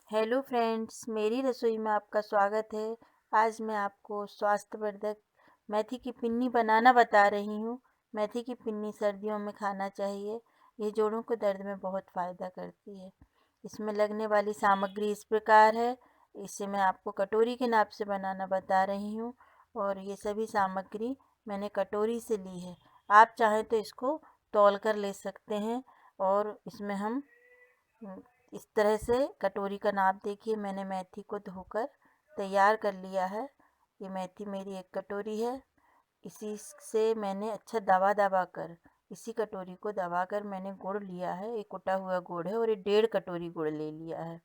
Hello friends, मेरी रसोई में आपका स्वागत है। आज मैं आपको स्वास्थ्यवर्धक मेथी की पिन्नी बनाना बता रही हूँ। मेथी की पिन्नी सर्दियों में खाना चाहिए। ये जोड़ों के दर्द में बहुत फ़ायदा करती है। इसमें लगने वाली सामग्री इस प्रकार है। इसे मैं आपको कटोरी के नाप से बनाना बता रही हूँ और ये सभी सामग्री मैंने कटोरी से ली है। आप चाहें तो इसको तौल कर ले सकते हैं। और इसमें हम इस तरह से कटोरी का नाप देखिए। मैंने मेथी को धोकर तैयार कर लिया है। ये मेथी मेरी एक कटोरी है। इसी से मैंने अच्छा दबा कर इसी कटोरी को दबाकर मैंने गुड़ लिया है। एक कुटा हुआ गुड़ है और ये 1.5 कटोरी गुड़ ले लिया है।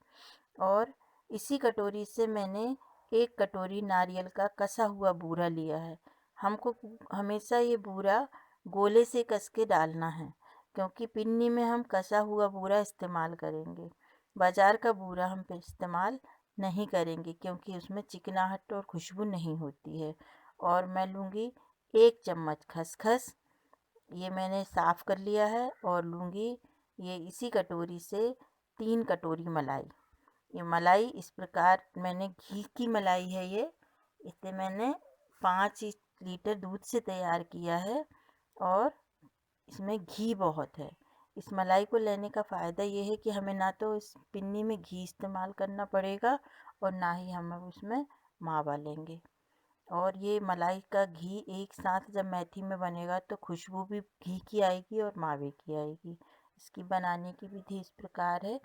और इसी कटोरी से मैंने 1 कटोरी नारियल का कसा हुआ बूरा लिया है। हमको हमेशा ये बूरा गोले से कस के डालना है, क्योंकि पिन्नी में हम कसा हुआ बूरा इस्तेमाल करेंगे। बाज़ार का बूरा हम इस्तेमाल नहीं करेंगे, क्योंकि उसमें चिकनाहट और खुशबू नहीं होती है। और मैं लूँगी 1 चम्मच खसखस, ये मैंने साफ़ कर लिया है। और लूँगी ये इसी कटोरी से 3 कटोरी मलाई। ये मलाई इस प्रकार मैंने घी की मलाई है ये। इसे मैंने 5 लीटर दूध से तैयार किया है और इसमें घी बहुत है। इस मलाई को लेने का फ़ायदा ये है कि हमें ना तो इस पिन्नी में घी इस्तेमाल करना पड़ेगा और ना ही हम उसमें मावा लेंगे। और ये मलाई का घी एक साथ जब मेथी में बनेगा तो खुशबू भी घी की आएगी और मावे की आएगी। इसकी बनाने की विधि इस प्रकार है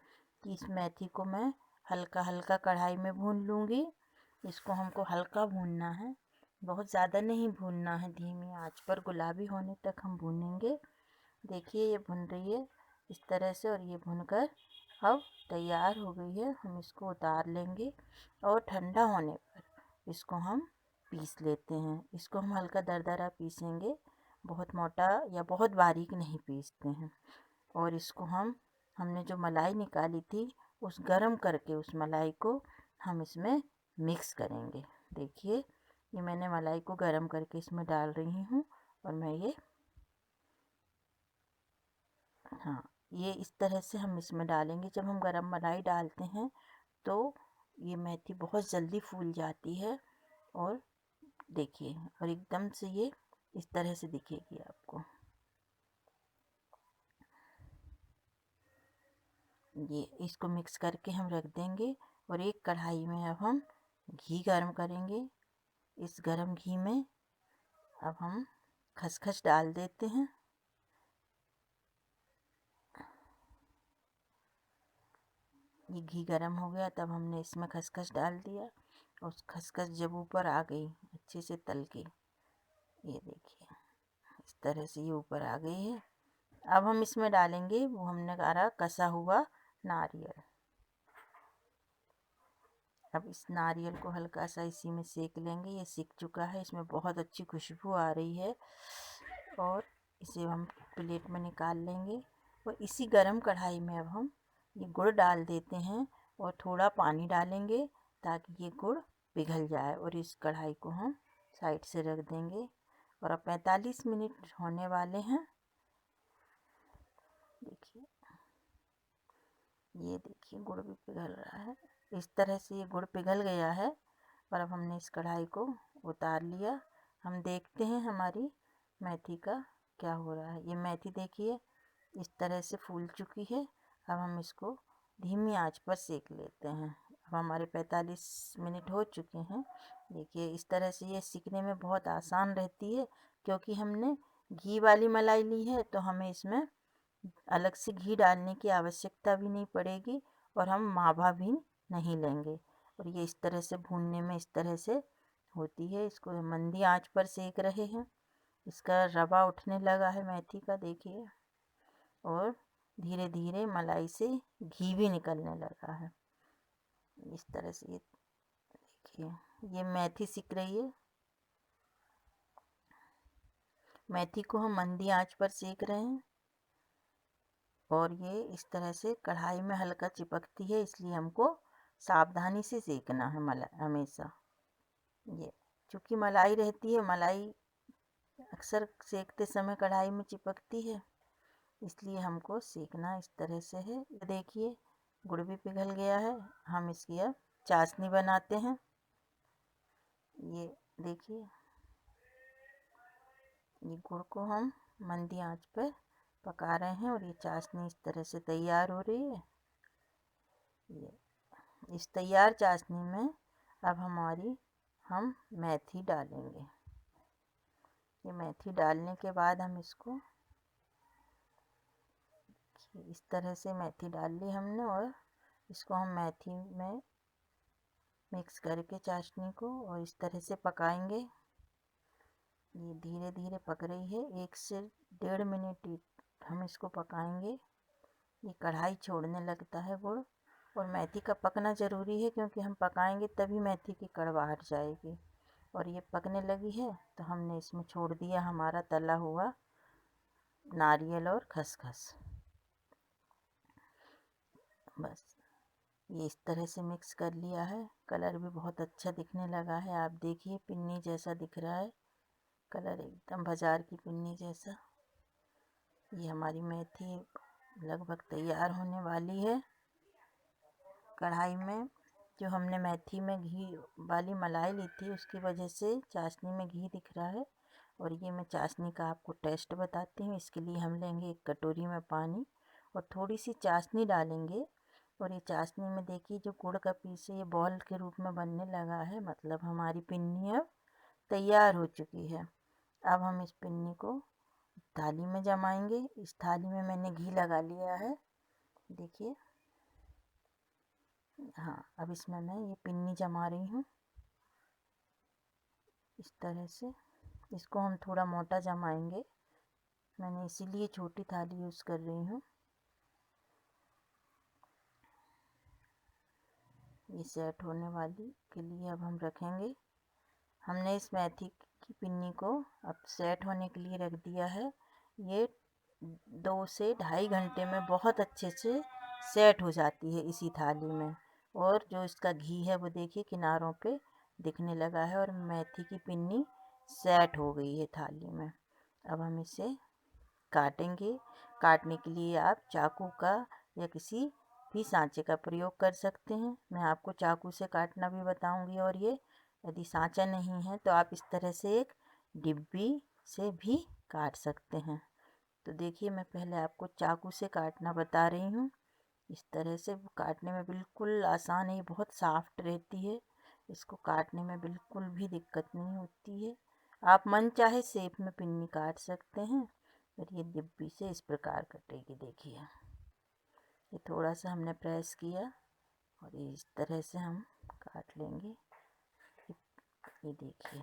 कि इस मेथी को मैं हल्का हल्का कढ़ाई में भून लूँगी। इसको हमको हल्का भूनना है, बहुत ज़्यादा नहीं भूनना है। धीमी आंच पर गुलाबी होने तक हम भूनेंगे। देखिए ये भुन रही है इस तरह से, और ये भुनकर अब तैयार हो गई है। हम इसको उतार लेंगे और ठंडा होने पर इसको हम पीस लेते हैं। इसको हम हल्का दरदरा पीसेंगे, बहुत मोटा या बहुत बारीक नहीं पीसते हैं। और इसको हमने जो मलाई निकाली थी उस गरम करके उस मलाई को हम इसमें मिक्स करेंगे। देखिए ये मैंने मलाई को गरम करके इसमें डाल रही हूँ। और मैं ये हाँ, ये इस तरह से हम इसमें डालेंगे। जब हम गरम मलाई डालते हैं तो ये मेथी बहुत जल्दी फूल जाती है। और देखिए, और एकदम से ये इस तरह से दिखेगी आपको। ये इसको मिक्स करके हम रख देंगे और एक कढ़ाई में अब हम घी गरम करेंगे। इस गरम घी में अब हम खसखस डाल देते हैं। ये घी गरम हो गया तब हमने इसमें खसखस डाल दिया। और खसखस जब ऊपर आ गई अच्छे से तल के, ये देखिए इस तरह से ये ऊपर आ गई है। अब हम इसमें डालेंगे वो हमने कहा कसा हुआ नारियल। अब इस नारियल को हल्का सा इसी में सेक लेंगे। ये सिक चुका है, इसमें बहुत अच्छी खुशबू आ रही है। और इसे हम प्लेट में निकाल लेंगे। और इसी गरम कढ़ाई में अब हम ये गुड़ डाल देते हैं और थोड़ा पानी डालेंगे ताकि ये गुड़ पिघल जाए। और इस कढ़ाई को हम साइड से रख देंगे। और अब 45 मिनट होने वाले हैं। देखिए, ये देखिए गुड़ भी पिघल रहा है। इस तरह से ये गुड़ पिघल गया है। और अब हमने इस कढ़ाई को उतार लिया। हम देखते हैं हमारी मेथी का क्या हो रहा है। ये मेथी देखिए इस तरह से फूल चुकी है। अब हम इसको धीमी आंच पर सेक लेते हैं। अब हमारे 45 मिनट हो चुके हैं। देखिए इस तरह से ये सीखने में बहुत आसान रहती है, क्योंकि हमने घी वाली मलाई ली है तो हमें इसमें अलग से घी डालने की आवश्यकता भी नहीं पड़ेगी और हम मावा भी नहीं लेंगे। और ये इस तरह से भूनने में इस तरह से होती है। इसको मंदी आंच पर सेक रहे हैं। इसका रवा उठने लगा है मेथी का, देखिए। और धीरे धीरे मलाई से घी भी निकलने लगा है। इस तरह से ये देखिए ये मेथी सिक रही है। मेथी को हम मंदी आंच पर सेक रहे हैं और ये इस तरह से कढ़ाई में हल्का चिपकती है, इसलिए हमको सावधानी से सेकना है मलाई हमेशा। ये चूँकि मलाई रहती है, मलाई अक्सर सेकते समय कढ़ाई में चिपकती है, इसलिए हमको सेकना इस तरह से है। देखिए गुड़ भी पिघल गया है। हम इसकी अब चाशनी बनाते हैं। ये देखिए, ये गुड़ को हम मंदी आंच पर पका रहे हैं और ये चाशनी इस तरह से तैयार हो रही है। ये इस तैयार चाशनी में अब हम मेथी डालेंगे। ये मेथी डालने के बाद हम इसको इस तरह से मेथी डाल ली हमने और इसको हम मेथी में मिक्स करके चाशनी को और इस तरह से पकाएंगे। ये धीरे धीरे पक रही है, 1 से 1.5 मिनट हम इसको पकाएंगे। ये कढ़ाई छोड़ने लगता है गुड़, और मेथी का पकना ज़रूरी है क्योंकि हम पकाएंगे तभी मेथी की कड़वाहट जाएगी। और ये पकने लगी है तो हमने इसमें छोड़ दिया हमारा तला हुआ नारियल और खसखस। बस ये इस तरह से मिक्स कर लिया है। कलर भी बहुत अच्छा दिखने लगा है। आप देखिए, पिन्नी जैसा दिख रहा है कलर, एकदम बाजार की पिन्नी जैसा। ये हमारी मेथी लगभग तैयार होने वाली है। कढ़ाई में जो हमने मेथी में घी वाली मलाई ली थी उसकी वजह से चाशनी में घी दिख रहा है। और ये मैं चाशनी का आपको टेस्ट बताती हूँ। इसके लिए हम लेंगे 1 कटोरी में पानी और थोड़ी सी चाशनी डालेंगे। और ये चाशनी में देखिए जो गुड़ का पीस है ये बॉल के रूप में बनने लगा है, मतलब हमारी पिन्नी अब तैयार हो चुकी है। अब हम इस पिन्नी को थाली में जमाएंगे। इस थाली में मैंने घी लगा लिया है, देखिए। हाँ, अब इसमें मैं ये पिन्नी जमा रही हूँ इस तरह से। इसको हम थोड़ा मोटा जमाएंगे, मैंने इसीलिए छोटी थाली यूज़ कर रही हूँ। ये सेट होने वाली के लिए अब हम रखेंगे। हमने इस मेथी की पिन्नी को अब सेट होने के लिए रख दिया है। ये 2 से 2.5 घंटे में बहुत अच्छे से सेट हो जाती है इसी थाली में। और जो इसका घी है वो देखिए किनारों पे दिखने लगा है और मेथी की पिन्नी सेट हो गई है थाली में। अब हम इसे काटेंगे। काटने के लिए आप चाकू का या किसी भी सांचे का प्रयोग कर सकते हैं। मैं आपको चाकू से काटना भी बताऊंगी। और ये यदि सांचा नहीं है तो आप इस तरह से एक डिब्बी से भी काट सकते हैं। तो देखिए, मैं पहले आपको चाकू से काटना बता रही हूँ। इस तरह से वो काटने में बिल्कुल आसान है, ये बहुत सॉफ्ट रहती है, इसको काटने में बिल्कुल भी दिक्कत नहीं होती है। आप मन चाहे शेप में पिन्नी काट सकते हैं। और ये डिब्बी से इस प्रकार कटेगी, देखिए। ये थोड़ा सा हमने प्रेस किया और ये इस तरह से हम काट लेंगे। ये देखिए,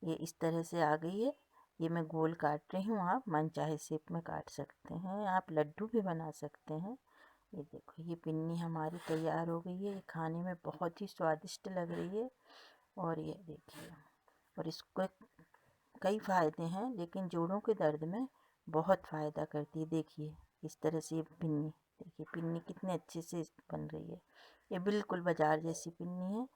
ये इस तरह से आ गई है। ये मैं गोल काट रही हूँ, आप मन चाहे शेप में काट सकते हैं, आप लड्डू भी बना सकते हैं। ये देखो, ये पिन्नी हमारी तैयार हो गई है। ये खाने में बहुत ही स्वादिष्ट लग रही है। और ये देखिए, और इसको कई फ़ायदे हैं, लेकिन जोड़ों के दर्द में बहुत फ़ायदा करती है। देखिए इस तरह से ये पिन्नी, देखिए पिन्नी कितने अच्छे से बन रही है। ये बिल्कुल बाजार जैसी पिन्नी है।